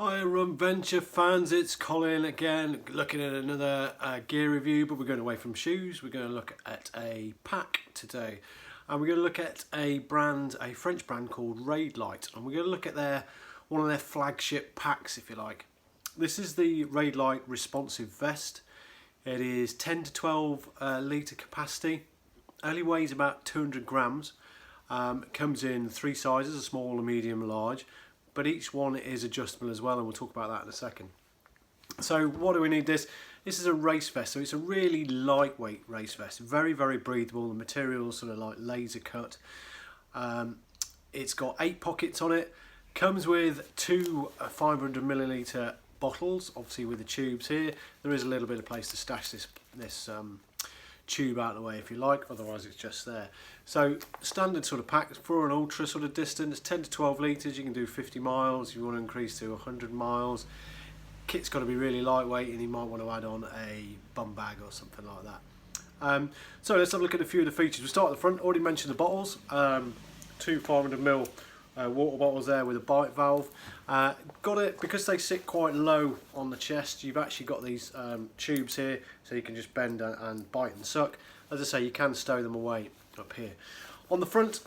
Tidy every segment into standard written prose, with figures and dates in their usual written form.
Hi Run Venture fans, it's Colin again, looking at another gear review, but we're going away from shoes. We're going to look at a pack today, and we're going to look at a French brand called Raidlight, and we're going to look at one of their flagship packs, if you like. This is the Raidlight Responsiv vest. It is 10 to 12 litre capacity, only weighs about 200 grams. It comes in three sizes, a small, a medium, a large. But each one is adjustable as well, and we'll talk about that in a second. So what do we need this? This is a race vest, so it's a really lightweight race vest, very, very breathable. The material is sort of like laser cut. It's got 8 pockets on it. Comes with two 500 milliliter bottles, obviously with the tubes here. There is a little bit of place to stash this tube out of the way if you like, otherwise it's just there. So standard sort of pack for an ultra sort of distance, 10 to 12 litres. You can do 50 miles if you want to increase to 100 miles. Kit's got to be really lightweight, and you might want to add on a bum bag or something like that. So let's have a look at a few of the features. We'll start at the front. Already mentioned the bottles. Two 500ml water bottles there with a bite valve. Got it because they sit quite low on the chest. You've actually got these tubes here, so you can just bend and bite and suck. As I say, you can stow them away up here. On the front,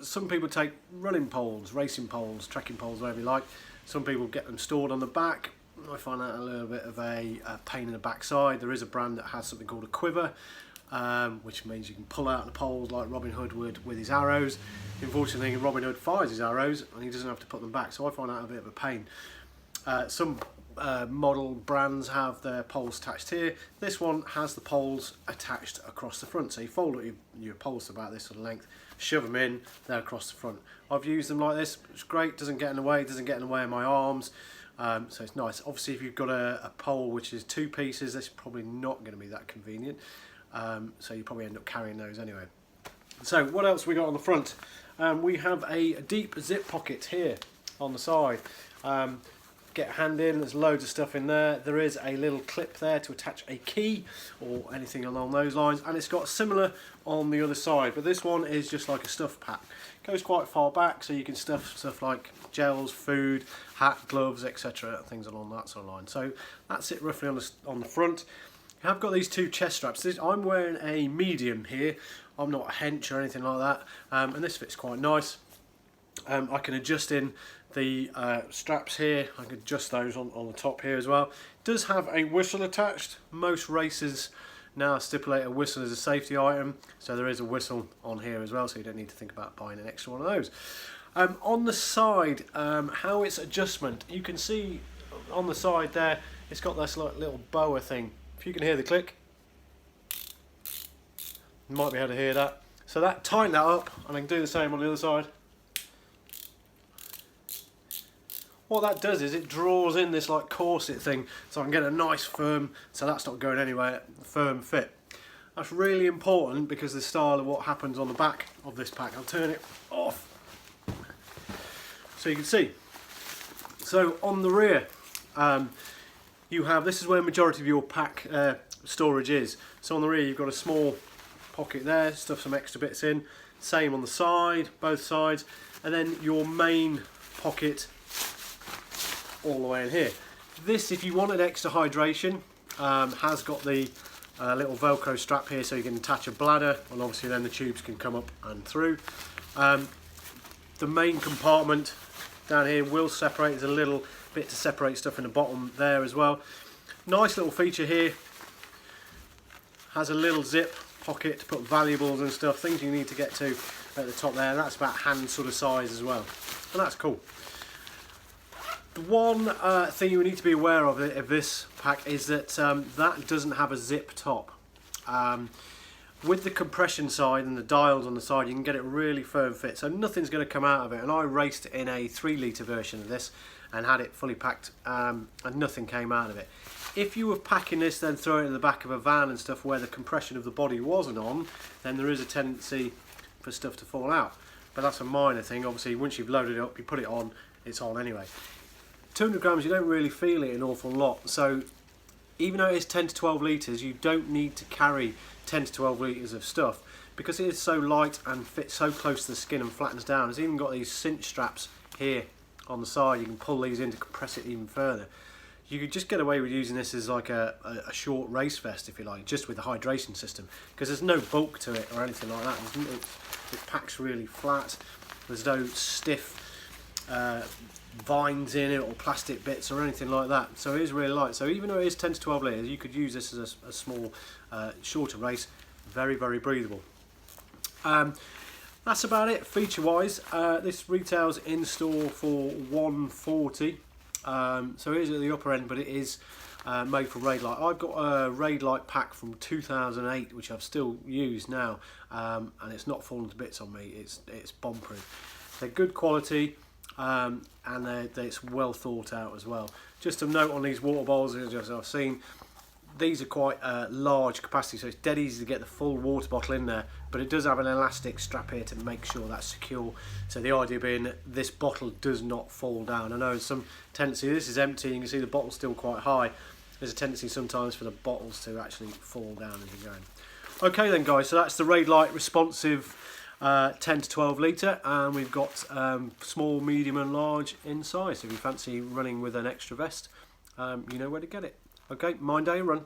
some people take running poles, racing poles, trekking poles, whatever you like. Some people get them stored on the back. I find that a little bit of a pain in the backside. There is a brand that has something called a quiver, which means you can pull out the poles like Robin Hood would with his arrows. Unfortunately, Robin Hood fires his arrows and he doesn't have to put them back, so I find that a bit of a pain. Some model brands have their poles attached here. This one has the poles attached across the front, so you fold your poles to about this sort of length, shove them in, they're across the front. I've used them like this. It's great, doesn't get in the way, doesn't get in the way of my arms. So it's nice. Obviously, if you've got a pole which is 2 pieces, that's probably not going to be that convenient. So you probably end up carrying those anyway. So what else we got on the front? We have a deep zip pocket here on the side. Get a hand in, there's loads of stuff in there. There is a little clip there to attach a key or anything along those lines, and it's got similar on the other side, but this one is just like a stuff pack. Goes quite far back, so you can stuff stuff like gels, food, hat, gloves, etc., things along that sort of line. So that's it roughly on the front. You have got these 2 chest straps. I'm wearing a medium here. I'm not a hench or anything like that, and this fits quite nice. I can adjust in the straps here. I can adjust those on the top here as well. It does have a whistle attached. Most racers now stipulate a whistle as a safety item, so there is a whistle on here as well, so you don't need to think about buying an extra one of those. On the side, how it's adjustment, you can see on the side there, it's got this little boa thing. If you can hear the click, you might be able to hear that. So that, tighten that up, and I can do the same on the other side. What that does is it draws in this like corset thing, so I can get a nice firm, so that's not going anywhere, firm fit. That's really important because the style of what happens on the back of this pack. I'll turn it off so you can see. So on the rear, you have, this is where majority of your pack storage is. So on the rear you've got a small pocket there, stuff some extra bits in. Same on the side, both sides, and then your main pocket all the way in here. This, if you wanted extra hydration, has got the little Velcro strap here, so you can attach a bladder, and obviously then the tubes can come up and through. The main compartment down here will separate. There's a little bit to separate stuff in the bottom there as well. Nice little feature here. Has a little zip pocket to put valuables and stuff, things you need to get to at the top there, and that's about hand sort of size as well, and that's cool. The one thing you need to be aware of this pack is that that doesn't have a zip top. With the compression side and the dials on the side, you can get it really firm fit, so nothing's going to come out of it. And I raced in a 3 litre version of this and had it fully packed, and nothing came out of it. If you were packing this, then throw it in the back of a van and stuff where the compression of the body wasn't on, then there is a tendency for stuff to fall out. But that's a minor thing. Obviously, once you've loaded it up, you put it on, it's on anyway. 200 grams, you don't really feel it an awful lot. So even though it is 10 to 12 litres, you don't need to carry 10 to 12 litres of stuff because it is so light and fits so close to the skin and flattens down. It's even got these cinch straps here on the side. You can pull these in to compress it even further. You could just get away with using this as like a short race vest, if you like, just with the hydration system, because there's no bulk to it or anything like that. It packs really flat. There's no stiff vines in it or plastic bits or anything like that, so it is really light. So even though it is 10 to 12 litres, you could use this as a small shorter race. Very breathable. That's about it feature wise. This retails in store for $140, so it is at the upper end, but it is made for Raidlight. I've got a Raidlight pack from 2008 which I've still used now, and it's not fallen to bits on me. It's bomb proof. They're good quality, and it's well thought out as well. Just a note on these water bowls, as I've seen, these are quite large capacity, so it's dead easy to get the full water bottle in there, but it does have an elastic strap here to make sure that's secure. So the idea being that this bottle does not fall down. I know some tendency, this is empty, you can see the bottle's still quite high. There's a tendency sometimes for the bottles to actually fall down as you're going. Okay then guys, so that's the Raidlight Responsiv 10 to 12 litre, and we've got small, medium and large in size. So if you fancy running with an extra vest, you know where to get it. Okay, mind day run.